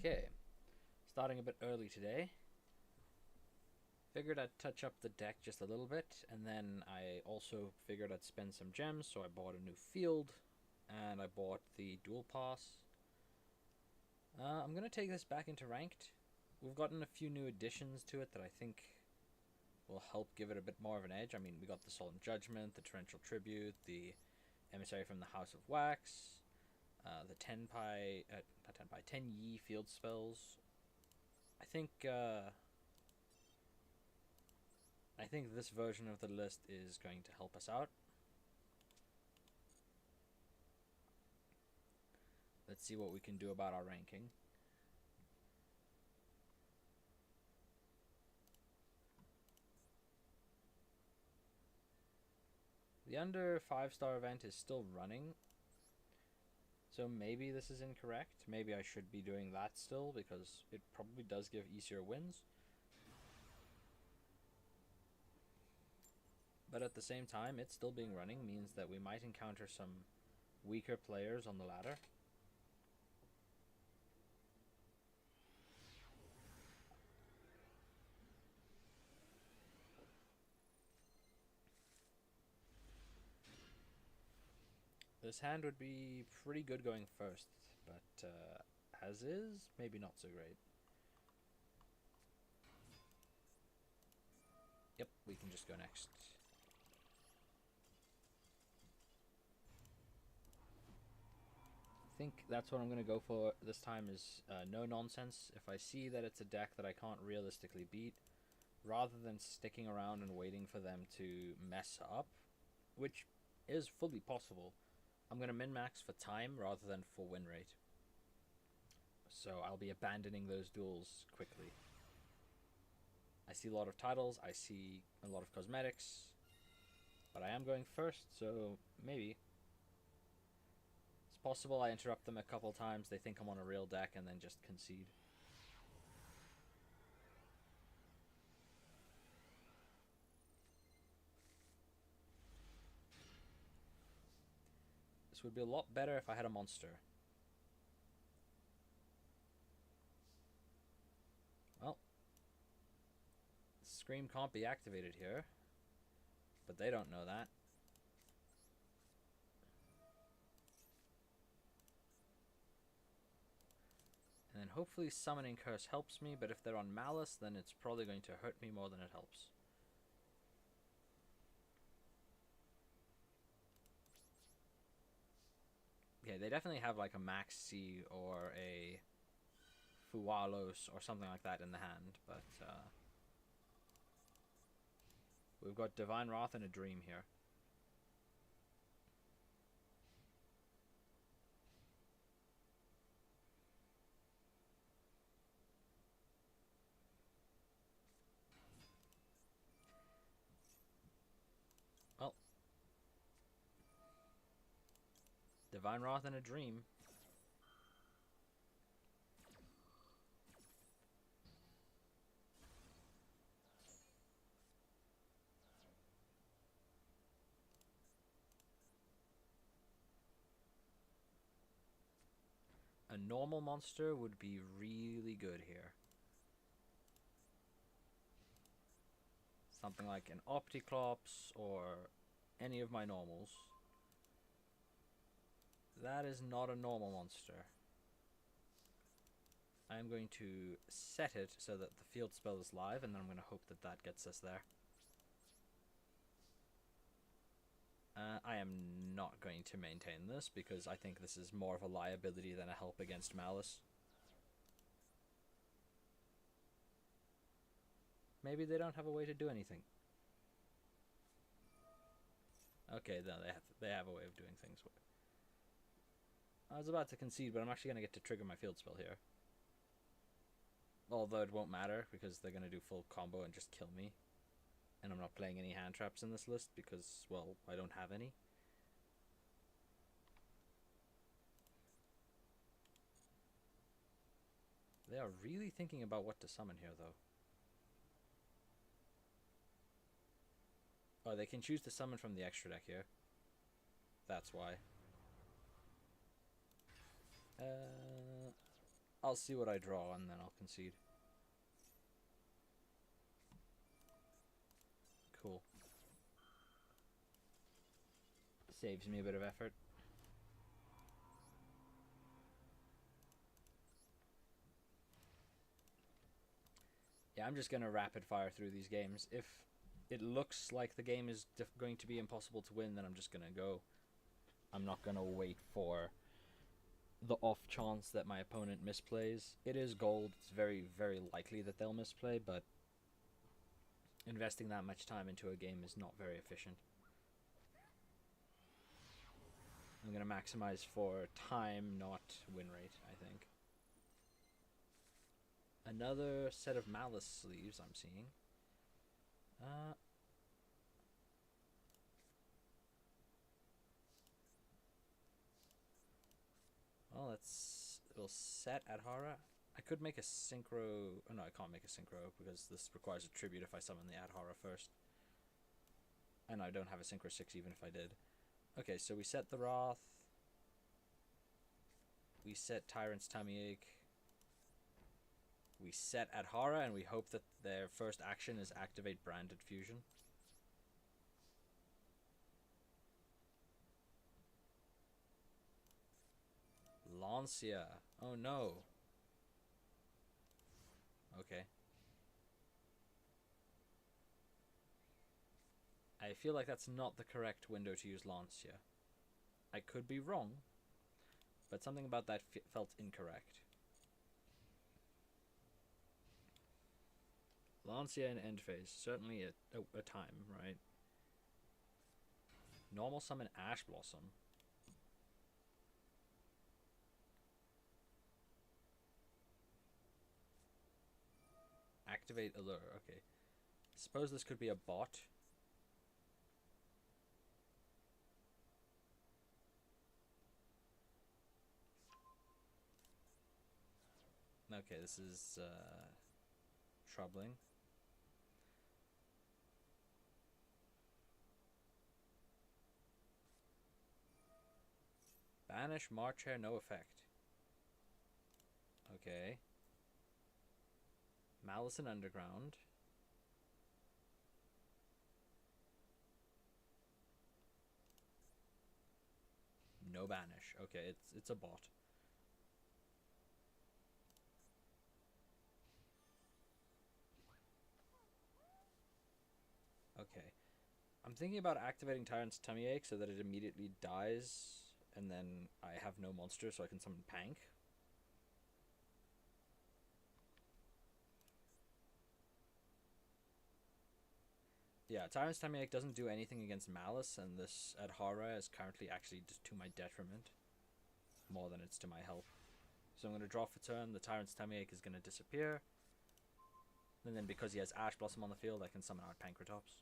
Okay, starting a bit early today. Figured I'd touch up the deck just a little bit, and then I also figured I'd spend some gems, so I bought a new field, and I bought the dual pass. I'm going to take this back into ranked. We've gotten a few new additions to it that I think will help give it a bit more of an edge. I mean, we got the Solemn Judgment, the Torrential Tribute, the Emissary from the House of Wax, the 10 Yi field spells. I think this version of the list is going to help us out. Let's see what we can do about our ranking. The under 5-star event is still running, so maybe this is incorrect. Maybe I should be doing that still, because it probably does give easier wins. But at the same time, it still being running means that we might encounter some weaker players on the ladder. This hand would be pretty good going first, but as is, maybe not so great. Yep, we can just go next. I think that's what I'm going to go for this time is no nonsense. If I see that it's a deck that I can't realistically beat, rather than sticking around and waiting for them to mess up, which is fully possible, I'm going to min-max for time rather than for win rate. So I'll be abandoning those duels quickly. I see a lot of titles, I see a lot of cosmetics, but I am going first, so maybe. It's possible I interrupt them a couple times, they think I'm on a real deck, and then just concede. This would be a lot better if I had a monster. Well, Scream can't be activated here, but they don't know that. And then hopefully Summoning Curse helps me, but if they're on Malice, then it's probably going to hurt me more than it helps. Okay, they definitely have like a Max C or a Fualos or something like that in the hand, but we've got Divine Wrath and a Dream here. Well, Divine Wrath and a Dream. A normal monster would be really good here. Something like an Opticlops or any of my normals. That is not a normal monster. I am going to set it so that the field spell is live, and then I'm going to hope that that gets us there. I am not going to maintain this because I think this is more of a liability than a help against Malice. Maybe they don't have a way to do anything. Okay, no, they have a way of doing things. I was about to concede, but I'm actually going to get to trigger my field spell here. Although it won't matter because they're going to do full combo and just kill me. And I'm not playing any hand traps in this list because, well, I don't have any. They are really thinking about what to summon here, though. Oh, they can choose to summon from the extra deck here. That's why. I'll see what I draw and then I'll concede. Cool. Saves me a bit of effort. Yeah, I'm just gonna rapid fire through these games. If it looks like the game is going to be impossible to win, then I'm just gonna go. I'm not gonna wait for the off chance that my opponent misplays. It is gold. It's very, very likely that they'll misplay, but investing that much time into a game is not very efficient. I'm going to maximize for time, not win rate, I think. Another set of Malice sleeves I'm seeing. Well, we'll set Adhara. I could make a synchro. Oh no, I can't make a synchro because this requires a tribute if I summon the Adhara first. And I don't have a synchro 6 even if I did. Okay, so we set the Wrath. We set Tyrant's Tummy Ache. We set Adhara and we hope that their first action is activate Branded Fusion. Lancia. Oh no. Okay. I feel like that's not the correct window to use Lancia. I could be wrong, but something about that felt incorrect. Lancia in end phase. Certainly a time, right? Normal summon Ash Blossom. Activate Allure. Okay. Suppose this could be a bot. Okay, this is troubling. Banish March Hare, no effect. Okay. Malice and Underground. No banish. Okay, it's a bot. Okay. I'm thinking about activating Tyrant's Tummy Ache so that it immediately dies, and then I have no monster so I can summon Pank. Yeah, Tyrant's Tummy Ache doesn't do anything against Malice, and this Adhara is currently actually just to my detriment more than it's to my help. So I'm going to draw for turn, the Tyrant's Tummy Ache is going to disappear, and then because he has Ash Blossom on the field, I can summon out Pankratops.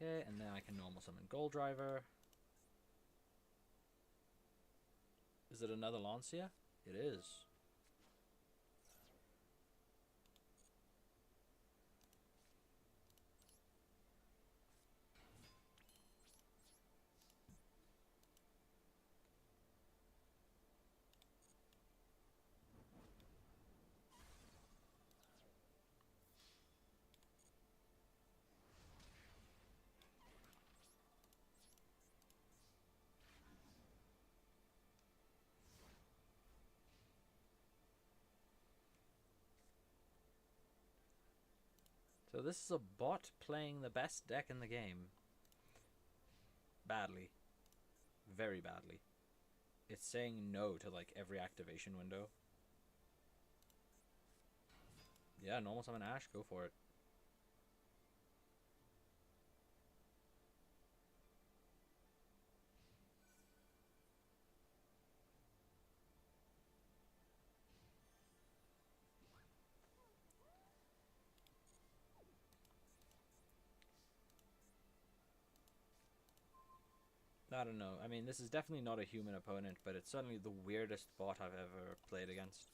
Okay, and then I can normal summon Gold Driver. Is it another Lancia? It is. So this is a bot playing the best deck in the game. Badly. Very badly. It's saying no to like every activation window. Yeah, normal summon Ash, go for it. I don't know. I mean, this is definitely not a human opponent, but it's certainly the weirdest bot I've ever played against.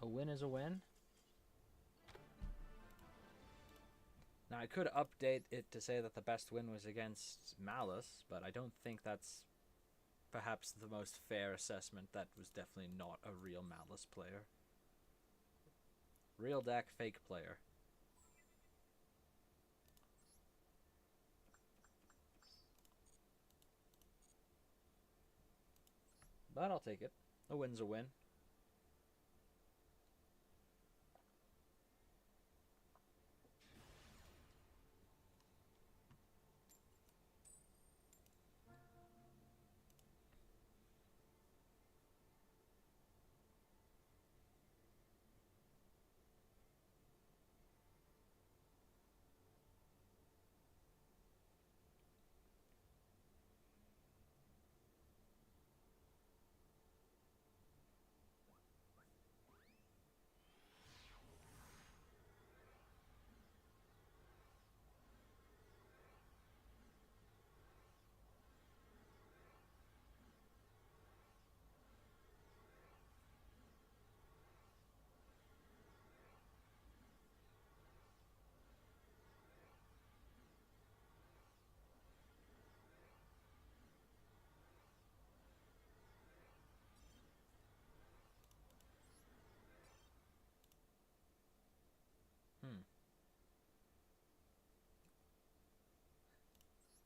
A win is a win. Now, I could update it to say that the best win was against Malice, but I don't think that's perhaps the most fair assessment. That was definitely not a real Malice player. Real deck, fake player. But I'll take it. A win's a win.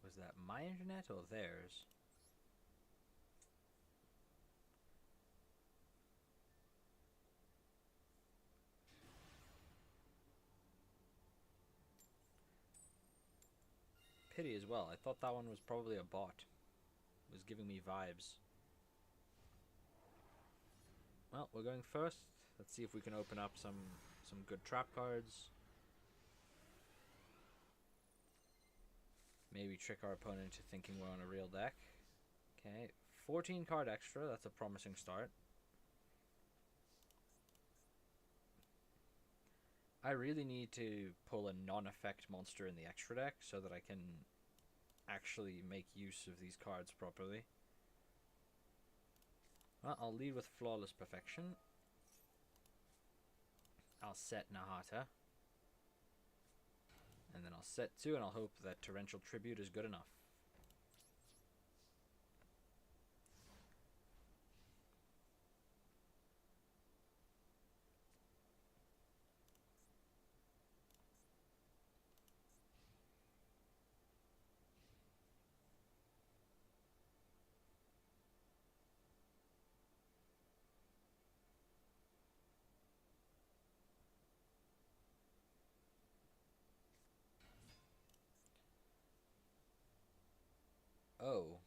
Was that my internet or theirs? Pity as well. I thought that one was probably a bot. It was giving me vibes. Well, we're going first. Let's see if we can open up some good trap cards. Maybe trick our opponent into thinking we're on a real deck. Okay, 14 card extra. That's a promising start. I really need to pull a non-effect monster in the extra deck so that I can actually make use of these cards properly. Well, I'll lead with Flawless Perfection. I'll set Nahata. And then I'll set 2 and I'll hope that Torrential Tribute is good enough. Oh.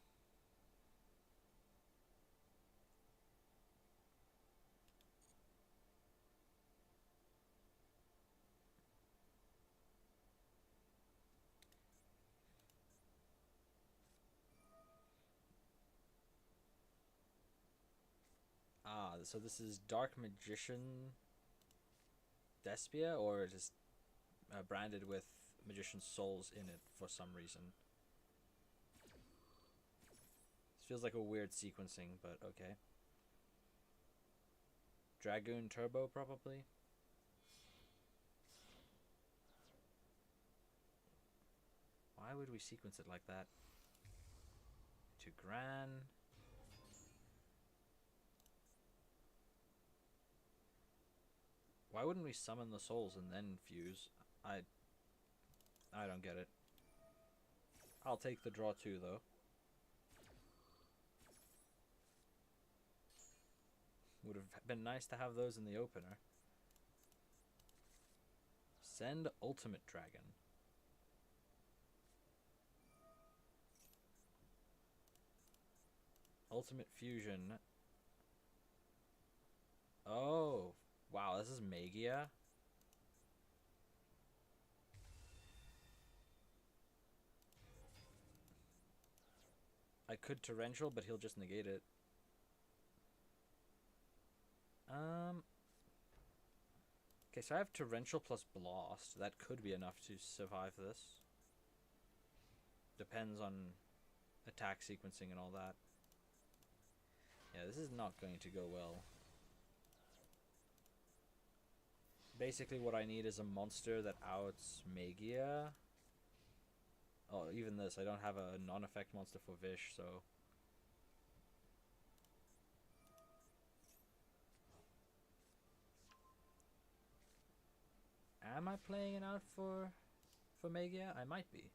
Ah, so this is Dark Magician Despia, or just branded with Magician's Souls in it for some reason. This feels like a weird sequencing, but okay. Dragoon Turbo, probably. Why would we sequence it like that? To Gran. Why wouldn't we summon the souls and then fuse? I don't get it. I'll take the draw 2 though. Would have been nice to have those in the opener. Send Ultimate Dragon. Ultimate Fusion. Oh, wow, this is Magia. I could Torrential, but he'll just negate it. Okay, so I have Torrential plus Blast. That could be enough to survive this. Depends on attack sequencing and all that. Yeah, this is not going to go well. Basically, what I need is a monster that outs Magia. Oh, even this. I don't have a non-effect monster for Vish, so... Am I playing it out for Magia? I might be.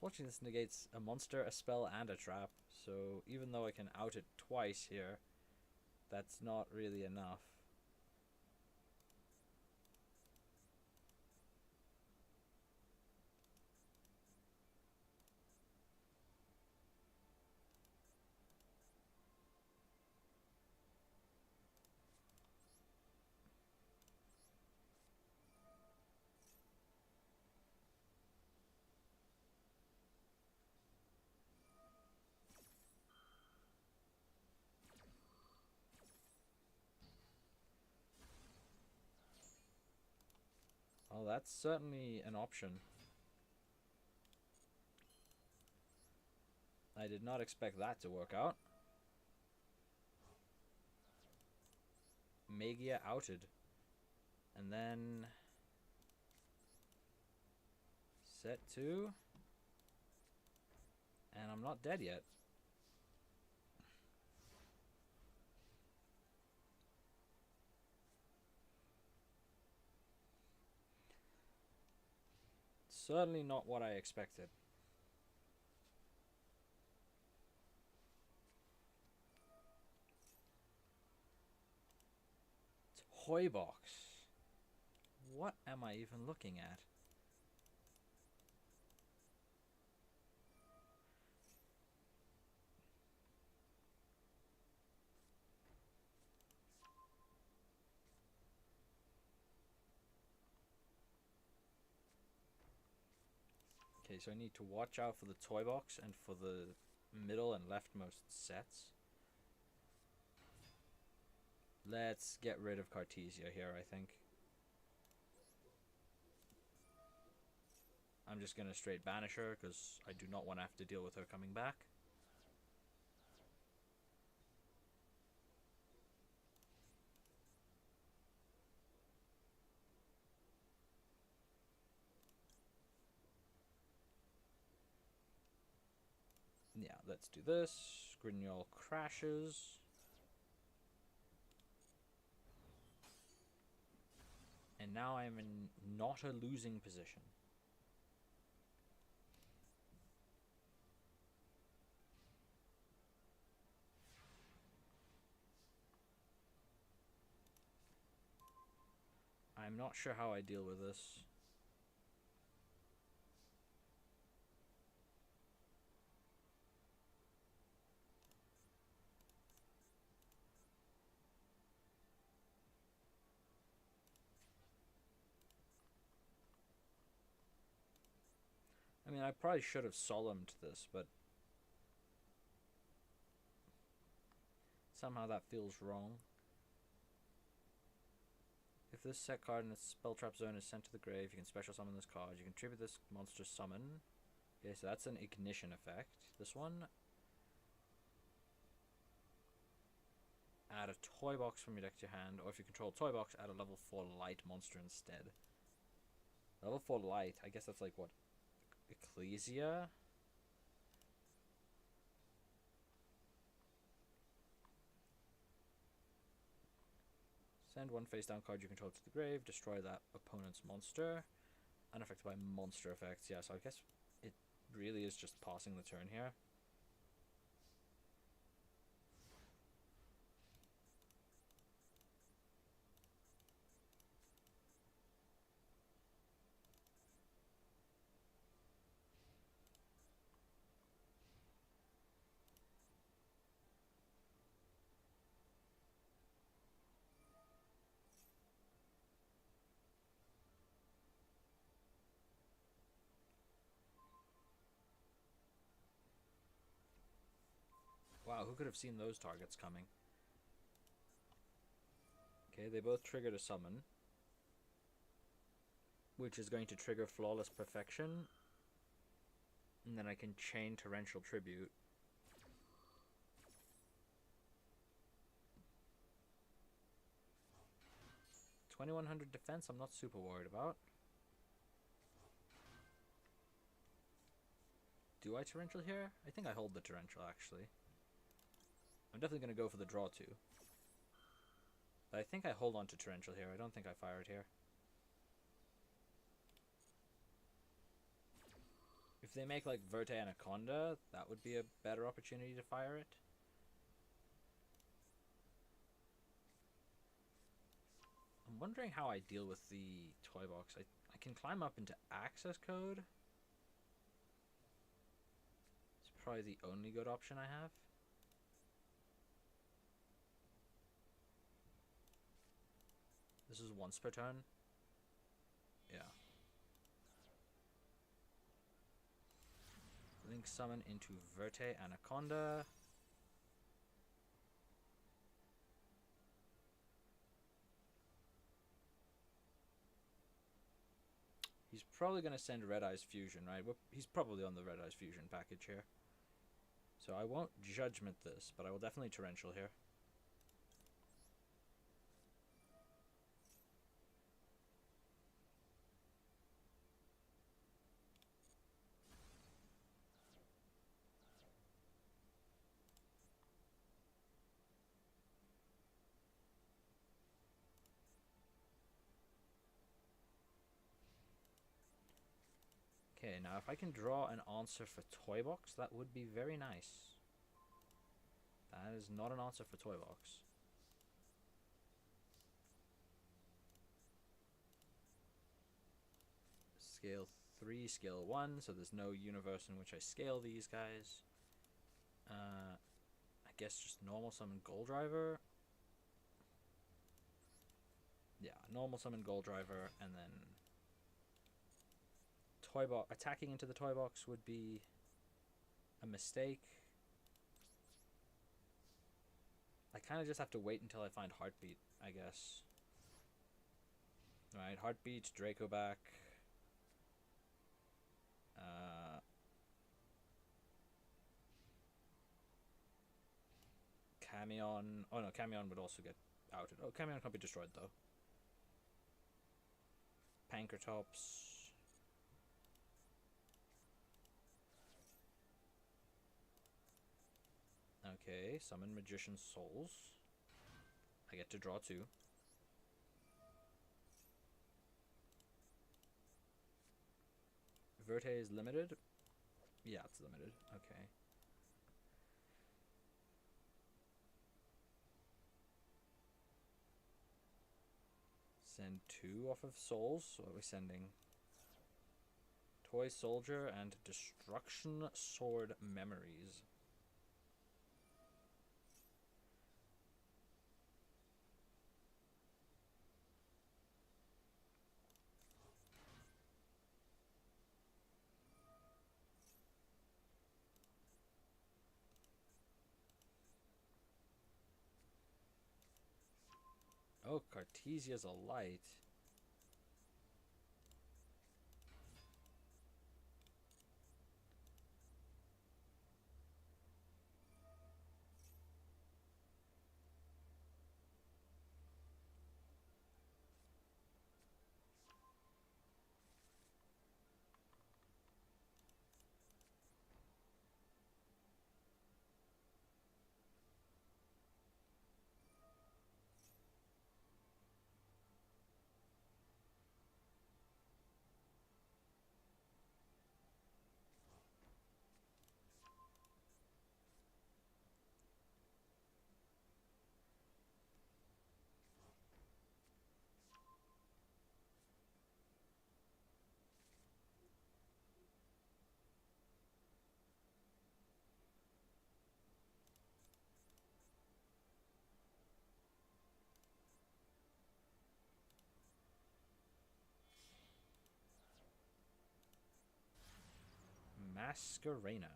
Unfortunately, this negates a monster, a spell, and a trap, so even though I can out it twice here, that's not really enough. Well, that's certainly an option. I did not expect that to work out. Magia outed. And then... set 2. And I'm not dead yet. Certainly not what I expected. Toy box. What am I even looking at? Okay, so I need to watch out for the toy box and for the middle and leftmost sets. Let's get rid of Cartesia here, I think. I'm just gonna straight banish her because I do not want to have to deal with her coming back. Yeah, let's do this. Grignol crashes. And now I'm in not a losing position. I'm not sure how I deal with this. I mean, I probably should have solemned this, but somehow that feels wrong. If this set card in the spell trap zone is sent to the grave, you can special summon this card. You can tribute this monster summon. Okay, so that's an ignition effect. This one. Add a toy box from your deck to your hand, or if you control a toy box, add a level 4 light monster instead. Level 4 light, I guess that's like what? Ecclesia? Send one face down card you control to the grave, destroy that opponent's monster. Unaffected by monster effects. Yeah, so I guess it really is just passing the turn here. Wow, who could have seen those targets coming? Okay, they both triggered a summon, which is going to trigger Flawless Perfection, and then I can chain Torrential Tribute. $2,100 defense, I'm not super worried about. Do I Torrential here? I think I hold the Torrential, actually. I'm definitely going to go for the draw, too. But I think I hold on to Torrential here. I don't think I fire it here. If they make, like, Verte Anaconda, that would be a better opportunity to fire it. I'm wondering how I deal with the toy box. I can climb up into access code. It's probably the only good option I have. This is once per turn. Yeah. Link summon into Verte Anaconda. He's probably going to send Red Eyes Fusion, right? He's probably on the Red Eyes Fusion package here. So I won't Judgment this, but I will definitely Torrential here. Okay, now if I can draw an answer for Toy Box, that would be very nice. That is not an answer for Toy Box. Scale 3, scale 1, so there's no universe in which I scale these guys. I guess just normal summon Goal Driver. Yeah, normal summon Goal Driver, and then Toy Box. Attacking into the Toy Box would be a mistake. I kind of just have to wait until I find Heartbeat, I guess. Alright, Heartbeat, Draco back. Camion. Oh no, Camion would also get outed. Oh, Camion can't be destroyed though. Pankratops. Okay, summon Magician Souls. I get to draw 2. Verte is limited? Yeah, it's limited. Okay. Send 2 off of Souls. So what are we sending? Toy Soldier and Destruction Sword Memories. Oh, Cartesia's a light. Masquerena.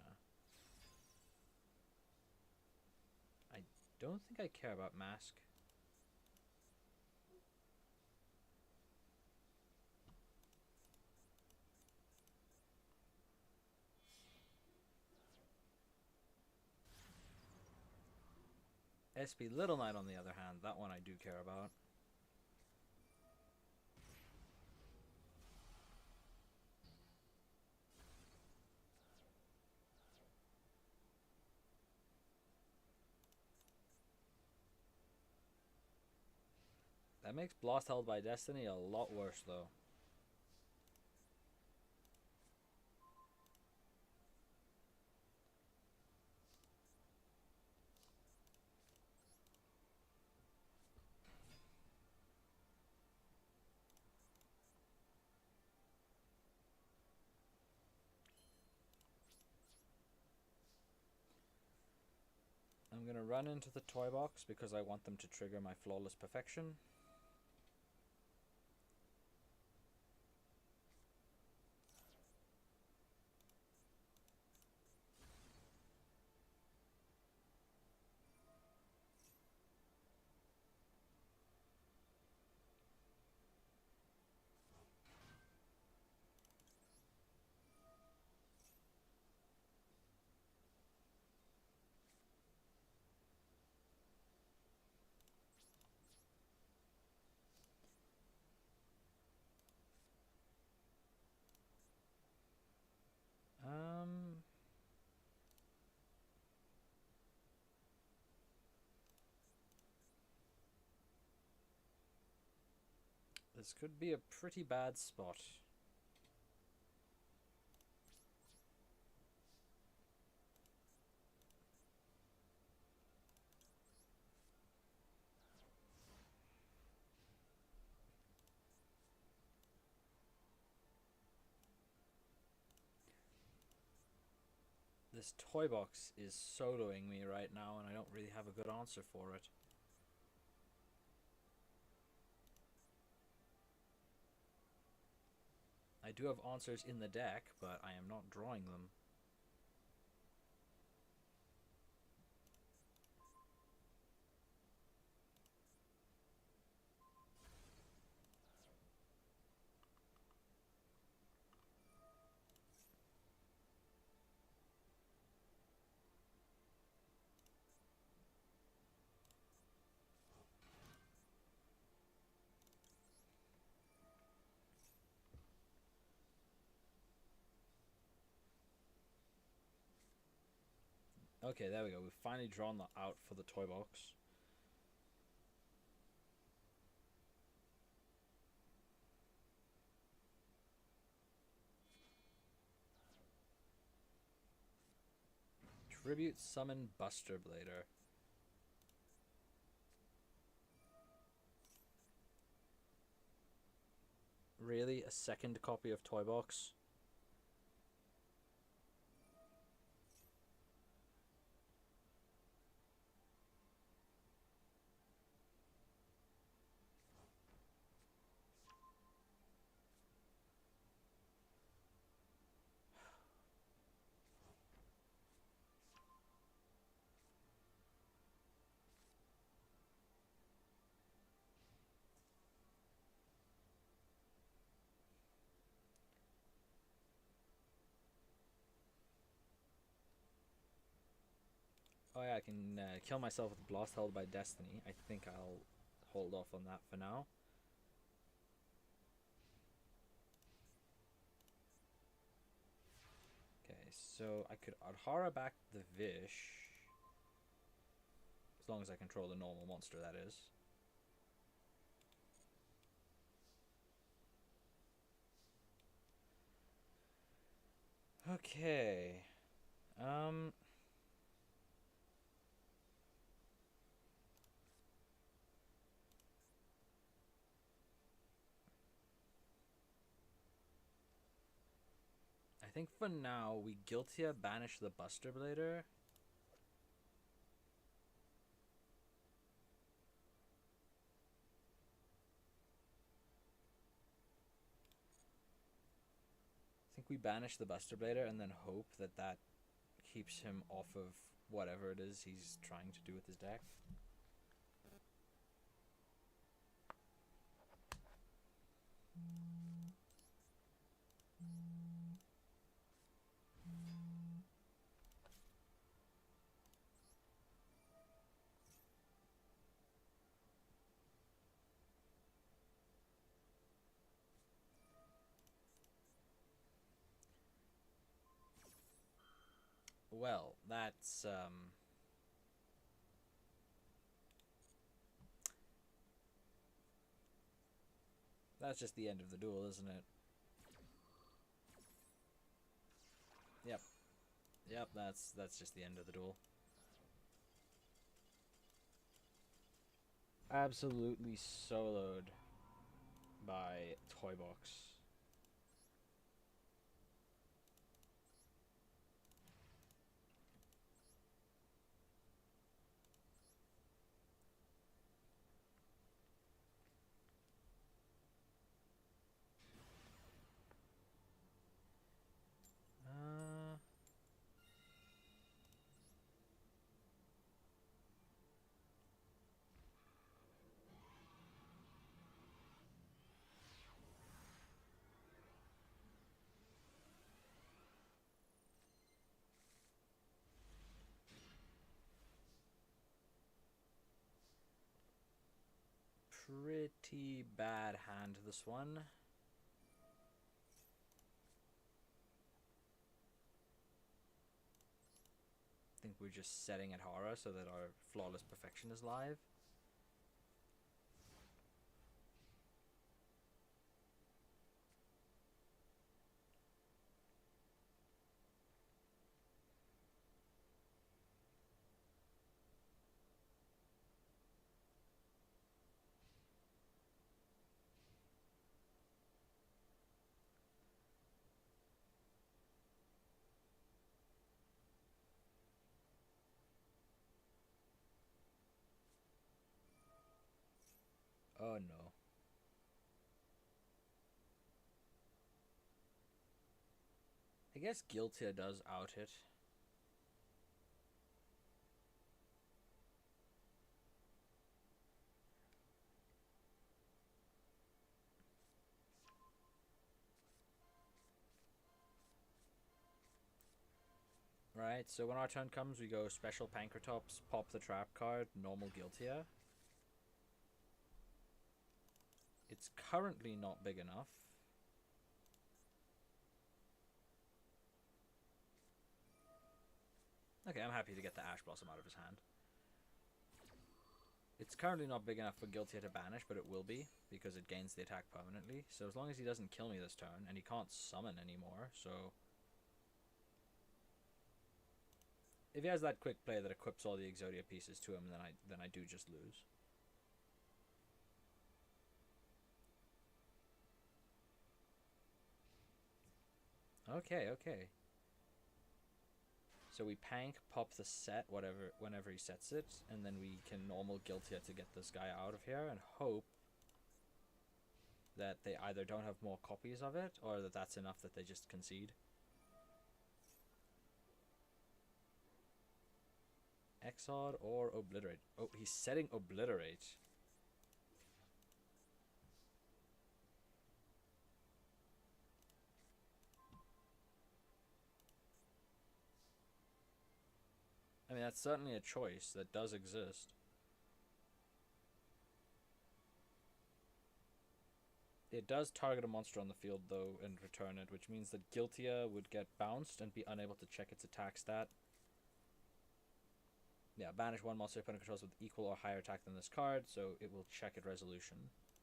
I don't think I care about Mask. SP Little Knight, on the other hand, that one I do care about. That makes Blast Held by Destiny a lot worse, though. I'm gonna run into the toy box because I want them to trigger my Flawless Perfection. This could be a pretty bad spot. This toy box is soloing me right now, and I don't really have a good answer for it. I do have answers in the deck, but I am not drawing them. Okay, there we go. We've finally drawn the out for the toy box. Tribute Summon Buster Blader. Really? A second copy of Toy Box? Oh yeah, I can kill myself with Blast Held by Destiny. I think I'll hold off on that for now. Okay, so I could Adhara back the Vish. As long as I control the normal monster, that is. Okay. I think for now, we Guiltia banish the Buster Blader. I think we banish the Buster Blader and then hope that that keeps him off of whatever it is he's trying to do with his deck. Well, that's just the end of the duel, isn't it? Yep. Yep, that's just the end of the duel. Absolutely soloed by Toybox. Uh, Pretty bad hand, this one. I think we're just setting at horror so that our flawless perfection is live. Oh no. I guess Guiltia does out it. Right, so when our turn comes, we go special Pancratops, pop the trap card, normal Guiltia. It's currently not big enough. Okay, I'm happy to get the Ash Blossom out of his hand. It's currently not big enough for Guiltia to banish, but it will be, because it gains the attack permanently. So as long as he doesn't kill me this turn, and he can't summon anymore, so... If he has that quick play that equips all the Exodia pieces to him, then I do just lose. Okay, okay. So we Pank, pop the set, whenever he sets it, and then we can normal Guiltia to get this guy out of here, and hope that they either don't have more copies of it, or that that's enough that they just concede. Exod or Obliterate. Oh, he's setting Obliterate. I mean, that's certainly a choice that does exist. It does target a monster on the field, though, and return it, which means that Guiltia would get bounced and be unable to check its attack stat. Yeah, banish one monster opponent controls with equal or higher attack than this card, so it will check at resolution.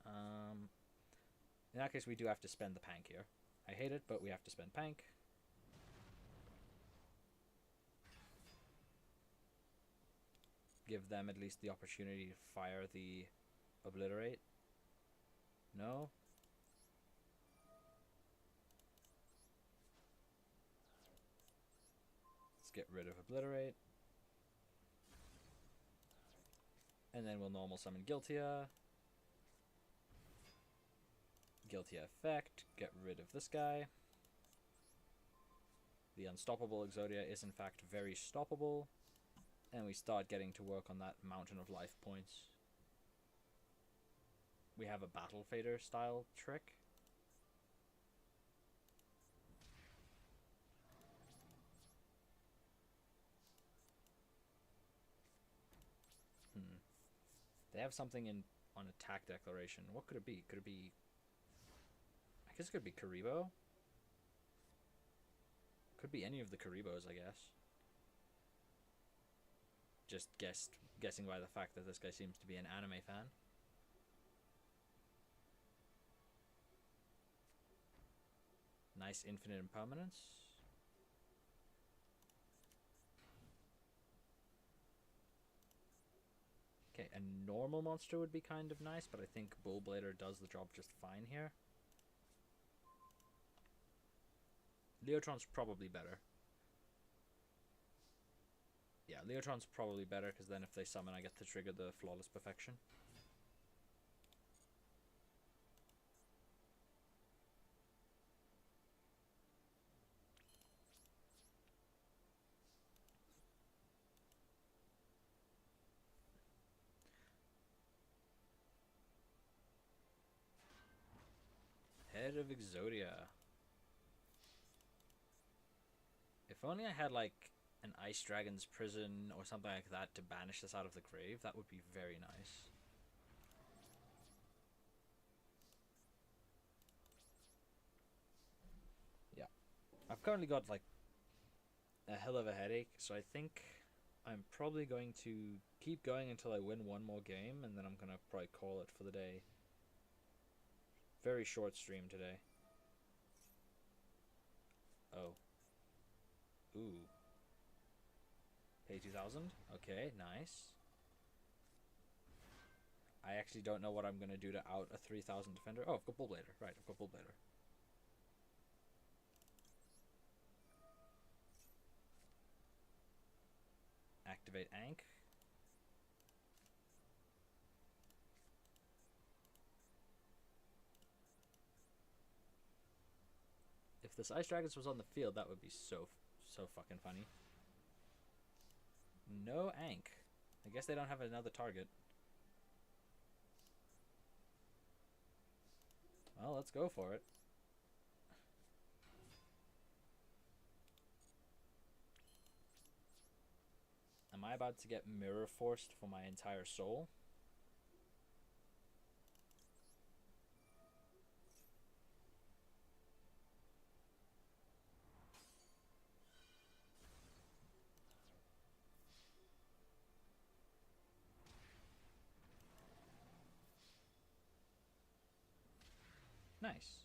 In that case, we do have to spend the Pank here. I hate it, but we have to spend Pank. Give them at least the opportunity to fire the Obliterate. No? Let's get rid of Obliterate. And then we'll normal summon Guiltia. Guiltia effect. Get rid of this guy. The unstoppable Exodia is in fact very stoppable. And we start getting to work on that mountain of life points. We have a Battle Fader style trick. They have something on attack declaration. What could it be? Could it be... I guess it could be Karibo. Could be any of the Karibos, I guess. just guessing by the fact that this guy seems to be an anime fan. Nice infinite impermanence. Okay, a normal monster would be kind of nice, but I think Bullblader does the job just fine here. Leotron's probably better. Yeah, Leotron's probably better, because then if they summon, I get to trigger the Flawless Perfection. Head of Exodia. If only I had, like, an Ice Dragon's Prison or something like that to banish this out of the grave, that would be very nice. Yeah. I've currently got, like, a hell of a headache, so I think I'm probably going to keep going until I win one more game, and then I'm gonna probably call it for the day. Very short stream today. Oh. Ooh. Pay 2,000? Okay, nice. I actually don't know what I'm gonna do to out a 3,000 defender. Oh, I've got Bullblader. Right, I've got Bullblader. Activate Ankh. If this Ice Dragons was on the field, that would be so fucking funny. No Ankh. I guess they don't have another target. Well, let's go for it. Am I about to get Mirror Forced for my entire soul? Nice.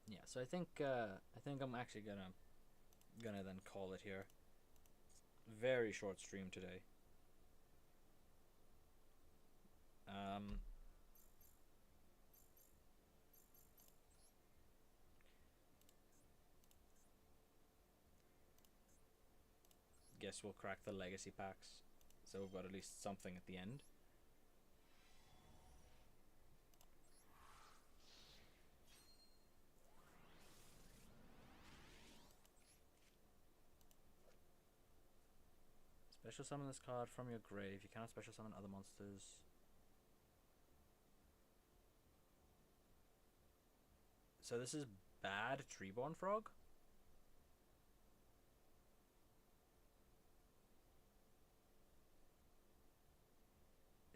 Yeah, so I think I'm actually gonna then call it here. Very short stream today. Guess we'll crack the legacy packs, so we've got at least something at the end. Special summon this card from your grave. You cannot special summon other monsters. So this is bad Treeborn Frog?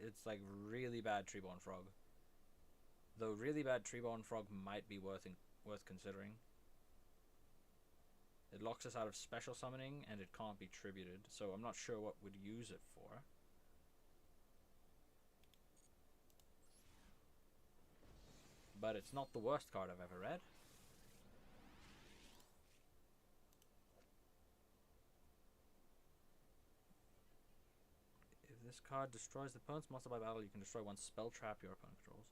It's like really bad Treeborn Frog. Though really bad Treeborn Frog might be worth considering. It locks us out of special summoning and it can't be tributed, so I'm not sure what we'd use it for. But it's not the worst card I've ever read. If this card destroys the opponent's monster by battle, you can destroy one spell trap your opponent controls.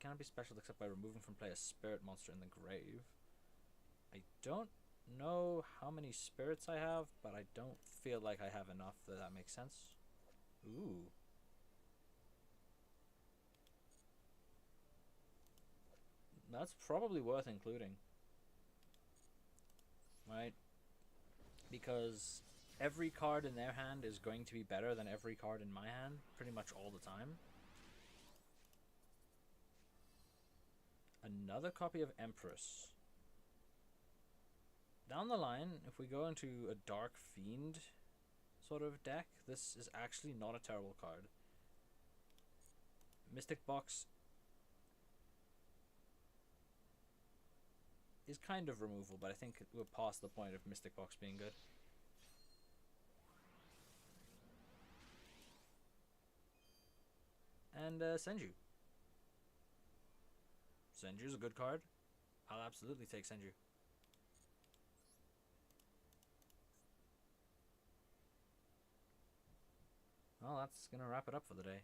Cannot be special except by removing from play a spirit monster in the grave. I don't know how many spirits I have, but I don't feel like I have enough that makes sense. Ooh. That's probably worth including. Right? Because every card in their hand is going to be better than every card in my hand pretty much all the time. Another copy of Empress. down the line, if we go into a Dark Fiend sort of deck, this is actually not a terrible card. Mystic Box is kind of removal, but I think we're past the point of Mystic Box being good. And Senju. Senju's a good card. I'll absolutely take Senju. Well, that's gonna wrap it up for the day.